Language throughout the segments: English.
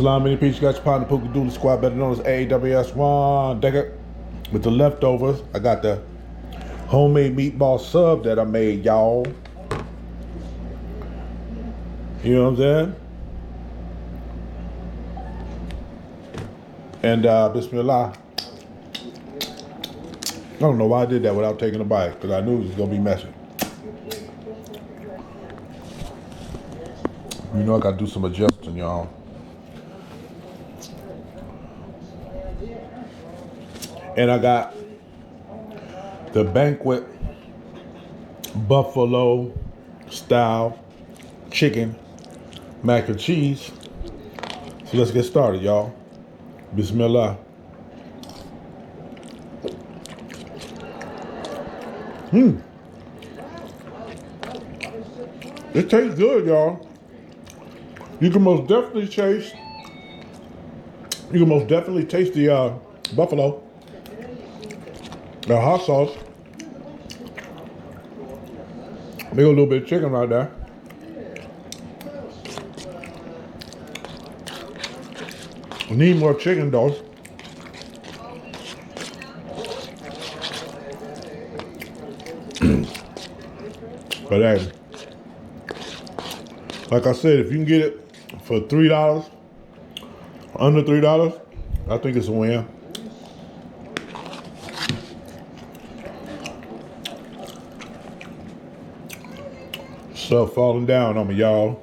Salam, many peace. You got your partner, Pookie Dooley Squad, better known as AWS1 Decker. With the leftovers, I got the homemade meatball sub that I made, y'all. You know what I'm saying? And Bismillah. I don't know why I did that without taking a bite, because I knew it was going to be messy. You know I got to do some adjusting, y'all. And I got the banquet buffalo style chicken mac and cheese. So let's get started, y'all. Bismillah. It tastes good, y'all. You can most definitely taste the buffalo, the hot sauce. Make a little bit of chicken right there. Need more chicken though. But hey, like I said, if you can get it for $3, under $3, I think it's a win. Stuff falling down on me, y'all.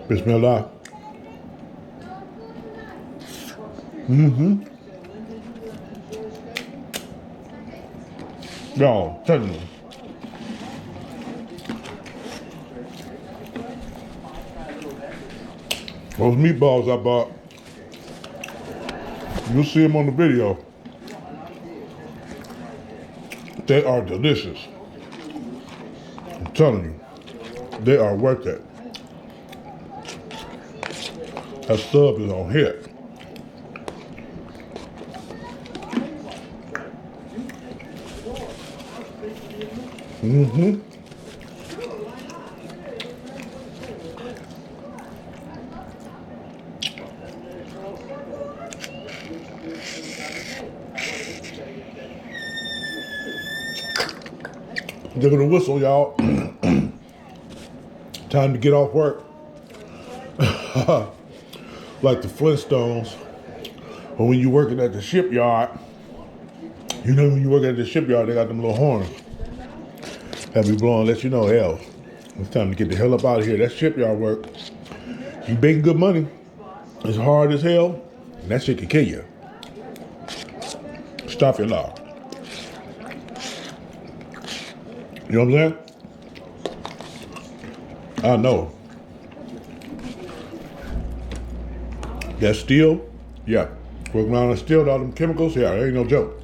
Bismillah. Y'all, tell me. Those meatballs I bought, you'll see them on the video. They are delicious. I'm telling you, they are worth it. That sub is on hit. They're gonna whistle, y'all. Time to get off work. Like the Flintstones. Or when you're working at the shipyard. You know when you work at the shipyard, they got them little horns. That be blowing, let you know, hell, it's time to get the hell up out of here. That shipyard work. You making good money. It's hard as hell. And that shit can kill you. Stop your law. You know what I'm saying? I know. That steel, yeah. Working around the steel, all them chemicals, yeah, there ain't no joke.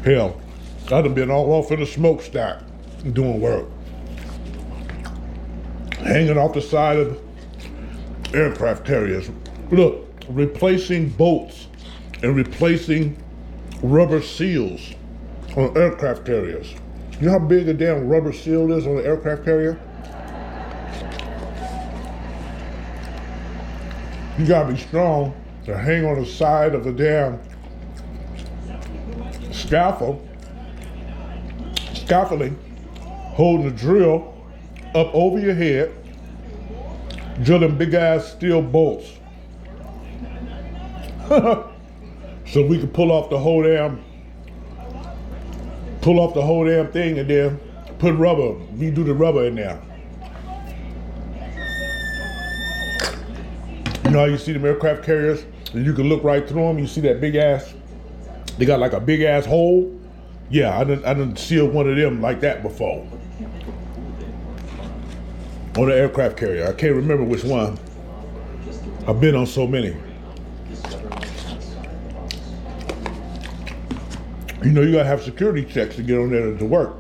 Hell, I done been all off in the smokestack doing work. Hanging off the side of aircraft carriers. Look, replacing bolts and replacing rubber seals on aircraft carriers. You know how big a damn rubber seal is on an aircraft carrier? You gotta be strong to hang on the side of the damn scaffolding, holding the drill up over your head, drilling big ass steel bolts. So we could pull off the whole damn thing and then put rubber, redo the rubber in there. You know how you see them aircraft carriers and you can look right through them, you see that big ass, they got like a big ass hole. Yeah, I done sealed one of them like that before. On an aircraft carrier, I can't remember which one. I've been on so many. You know, you gotta have security checks to get on there to work.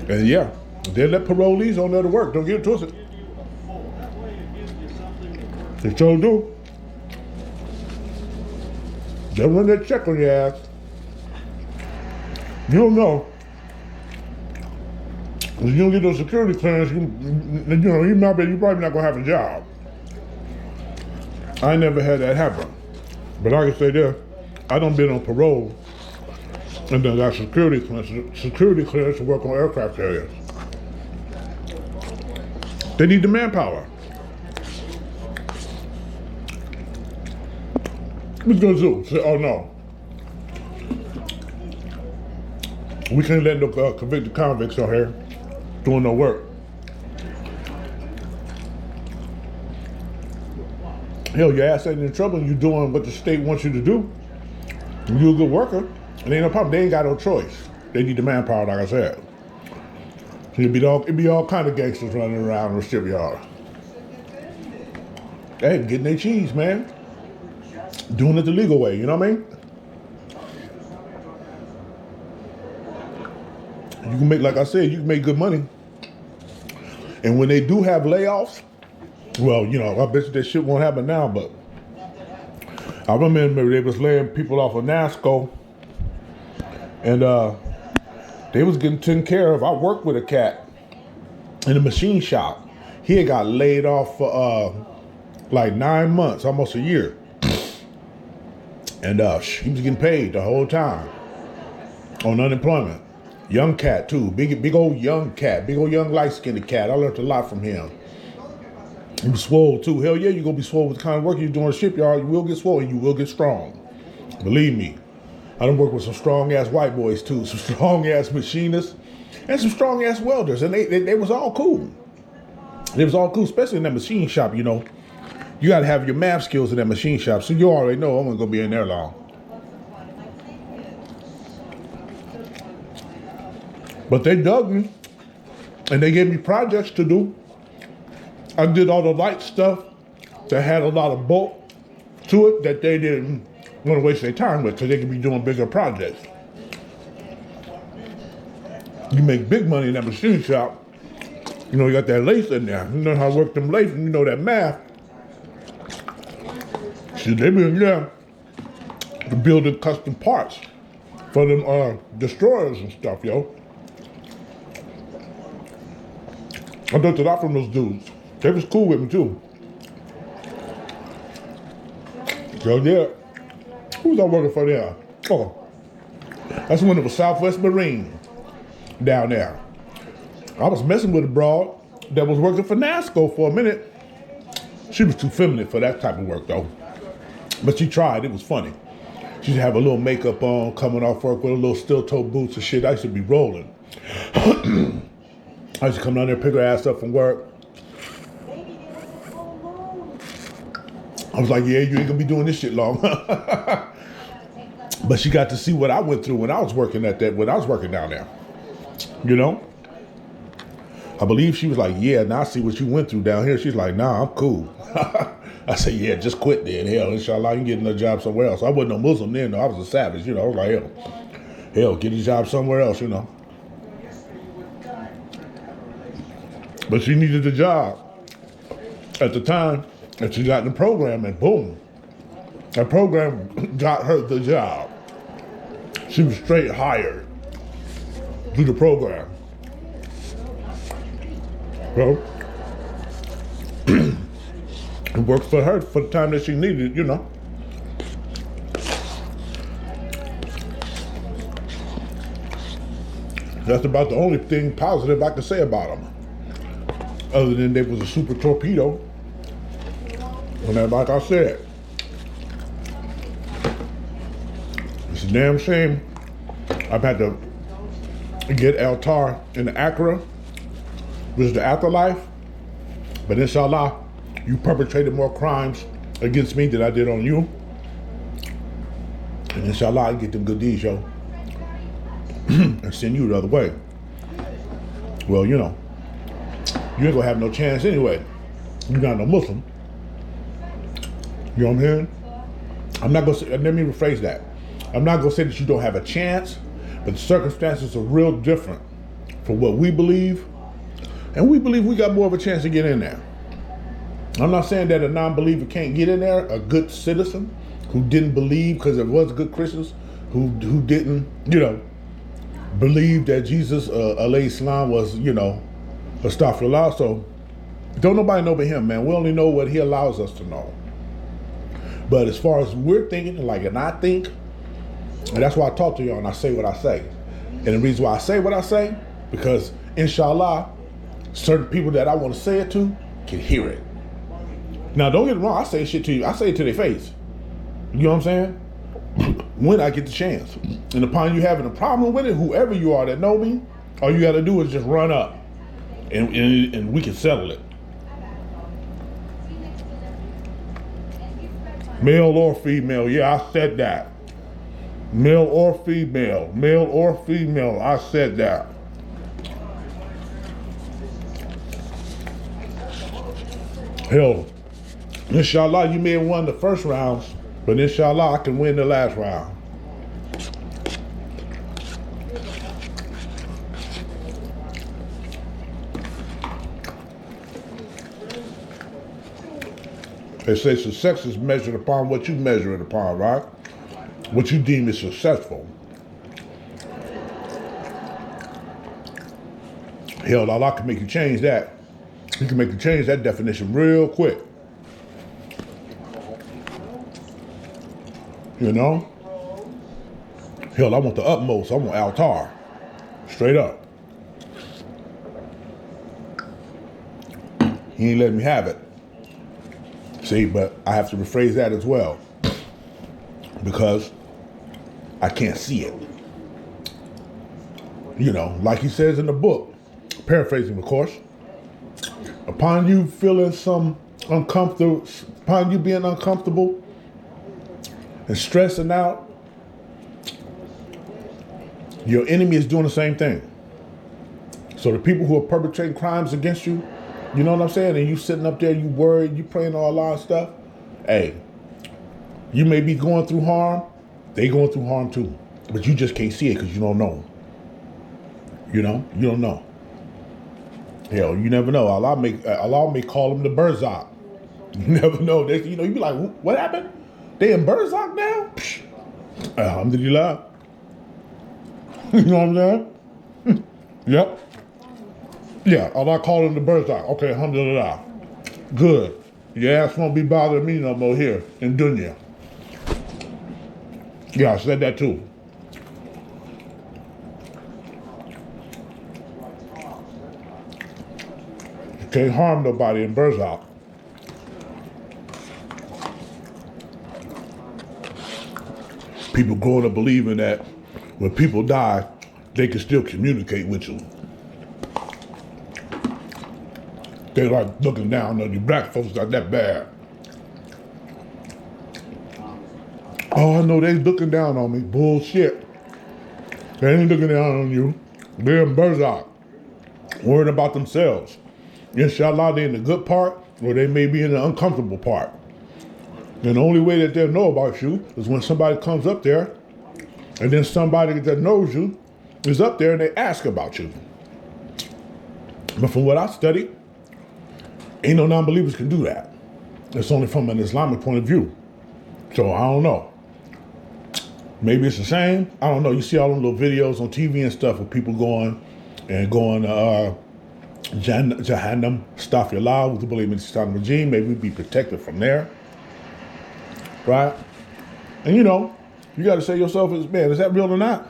And yeah, they let parolees on there to work. Don't get it twisted. They sure do. They'll run that check on your ass. You don't know. If you don't get those security clearance, you probably not gonna have a job. I never had that happen. But I can say this, I done been on parole and then got security clearance to work on aircraft carriers. They need the manpower. What's gonna do? Say, oh no. We can't let no convicted convicts out here doing no work. Hell, your ass ain't in trouble and you're doing what the state wants you to do. You're a good worker. And ain't no problem. They ain't got no choice. They need the manpower, like I said. So it'd be all kind of gangsters running around in the shipyard. Hey, getting their cheese, man. Doing it the legal way, you know what I mean? You can make, like I said, you can make good money. And when they do have layoffs, well, I bet you that shit won't happen now, but I remember they was laying people off of NASCO and they was getting taken care of. I worked with a cat in a machine shop. He had got laid off for like 9 months, almost a year. And he was getting paid the whole time on unemployment. Young cat too, big old young cat, big old young light-skinned cat. I learned a lot from him. He was swole too. Hell yeah, you're gonna be swole with the kind of work you're doing in the shipyard. You will get swole and you will get strong. Believe me. I done worked with some strong ass white boys too, some strong ass machinists and some strong ass welders, and they was all cool. They was all cool, especially in that machine shop, You gotta have your math skills in that machine shop, so you already know I'm gonna be in there long. But they dug me, and they gave me projects to do. I did all the light stuff that had a lot of bulk to it that they didn't want to waste their time with because they could be doing bigger projects. You make big money in that machine shop. You got that lace in there. You know how to work them laces, you know that math. Shit, they been there to build the custom parts for them destroyers and stuff, yo. I learned a lot from those dudes. They was cool with me too. So yeah, who was I working for there? Oh, that's when it was Southwest Marine down there. I was messing with a broad that was working for NASCO for a minute. She was too feminine for that type of work though. But she tried, it was funny. She used to have a little makeup on, coming off work with a little steel-toe boots and shit. I used to be rolling. I used to come down there, pick her ass up from work. I was like, yeah, you ain't gonna be doing this shit long. But she got to see what I went through when I was working when I was working down there. I believe she was like, yeah, now I see what you went through down here. She's like, nah, I'm cool. I said, yeah, just quit then. Hell, inshallah, you can get another job somewhere else. I wasn't no Muslim then, though. I was a savage, I was like, hell, get a job somewhere else, But she needed a job at the time, and she got in the program, and boom, that program got her the job. She was straight hired through the program. Well, it worked for her for the time that she needed, That's about the only thing positive I can say about them. Other than they was a super torpedo. And then, like I said, it's a damn shame I've had to get Altar in the Acra, which is the afterlife. But inshallah, you perpetrated more crimes against me than I did on you. And inshallah, I get them good deeds, yo. And send you the other way. Well, you ain't gonna have no chance anyway. You're not no Muslim. You know what I'm saying? I'm not gonna say, let me rephrase that. I'm not gonna say that you don't have a chance, but the circumstances are real different for what we believe. And we believe we got more of a chance to get in there. I'm not saying that a non-believer can't get in there, a good citizen who didn't believe because there was good Christians who didn't, believe that Jesus, alayhi salam, was, astaghfirullah. So don't nobody know but him, man. We only know what he allows us to know. But as far as we're thinking, and I think, and that's why I talk to y'all and I say what I say. And the reason why I say what I say, because inshallah, certain people that I want to say it to can hear it. Now, don't get me wrong, I say shit to you. I say it to their face. You know what I'm saying? When I get the chance. And upon you having a problem with it, whoever you are that know me, all you got to do is just run up and we can settle it. Male or female, yeah, I said that. Male or female, I said that. Hell, inshallah, you may have won the first rounds, but inshallah, I can win the last round. They say success is measured upon what you measure it upon, right? What you deem is successful. Hell, Allah can make you change that. He can make you change that definition real quick. You know? Hell, I want the utmost. I want altar. Straight up. He ain't letting me have it. See, but I have to rephrase that as well. Because I can't see it. You know, like he says in the book, paraphrasing of course, upon you feeling some uncomfortable, upon you being uncomfortable and stressing out, your enemy is doing the same thing. So the people who are perpetrating crimes against you, you know what I'm saying? And you sitting up there, you worried, you praying all Allah and stuff. Hey, you may be going through harm. They going through harm too. But you just can't see it because you don't know. You know? You don't know. Hell, you never know. Allah may call them the Berzak. You never know. You be like, what happened? They in Berzak now? Psh. Alhamdulillah. You know what I'm saying? Yep. Yeah, Allah called them the Berzak. Okay, alhamdulillah. Good. Your ass won't be bothering me no more here in dunya. Yeah, I said that too. You can't harm nobody in Berzak. People growing up believing that when people die, they can still communicate with you. They like looking down on you. Black folks got that bad. Oh, I know they looking down on me. Bullshit. They ain't looking down on you. They're in Berzak, worrying about themselves. Inshallah, they're in the good part, or they may be in the uncomfortable part. And the only way that they'll know about you is when somebody comes up there, and then somebody that knows you is up there and they ask about you. But from what I studied, ain't no non-believers can do that. It's only from an Islamic point of view. So I don't know. Maybe it's the same. I don't know. You see all them little videos on TV and stuff of people going, Jahannam, Astaghfirullah, with the belief in the regime. Maybe we'd be protected from there. Right? And you got to say to yourself, man, is that real or not?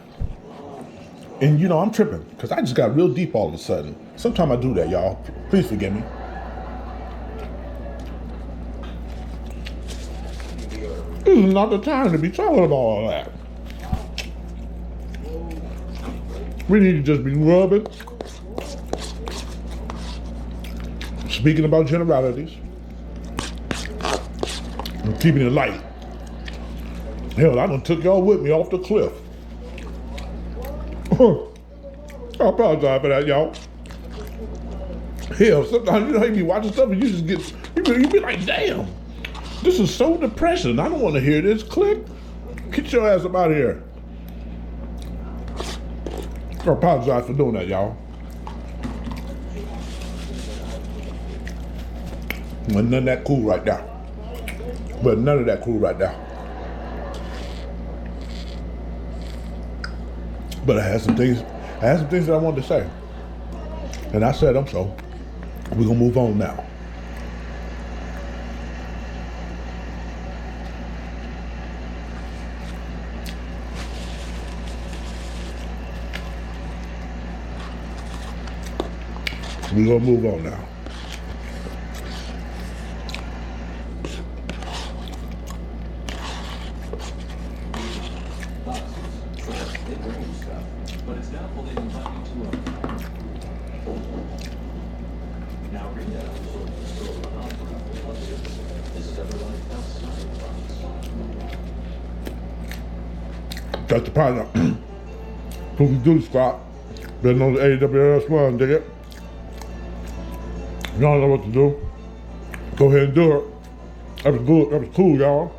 And I'm tripping because I just got real deep all of a sudden. Sometimes I do that, y'all. Please forgive me. This is not the time to be talking about all that. We need to just be rubbing, speaking about generalities, and keeping it light. Hell, I done took y'all with me off the cliff. I apologize for that, y'all. Hell, sometimes you be watching stuff and you just get, you be like, damn, this is so depressing. I don't want to hear this. Click. Get your ass up out of here. I apologize for doing that, y'all. But none of that cool right now. But none of that cool right now. But I had some things that I wanted to say. And I said them, so we're gonna move on now. We're gonna move on now. But it's now pulled in money to now read that this is everybody else. That's the partner. Who can do the squat. Better know the AWS one, dig it? Y'all know what to do. Go ahead and do it. That was good. That was cool, y'all.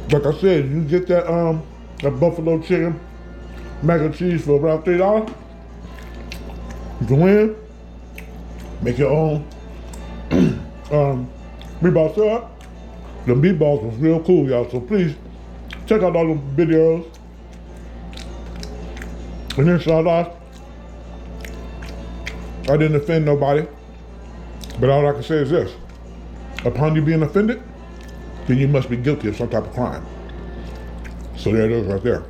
Like I said, you get that that buffalo chicken mac and cheese for about $3. You can win. Make your own meatball syrup. The meatballs was real cool, y'all. So please check out all the videos. And inshallah, I didn't offend nobody. But all I can say is this. Upon you being offended, then you must be guilty of some type of crime. So there it is right there.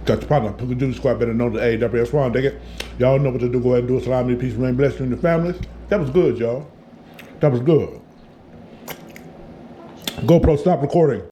Got your partner. Who can do the squad better know the AWS one, dig it? Y'all know what to do. Go ahead and do it. Salam, peace, remain blessed, you and your families. That was good, y'all. That was good. GoPro, stop recording.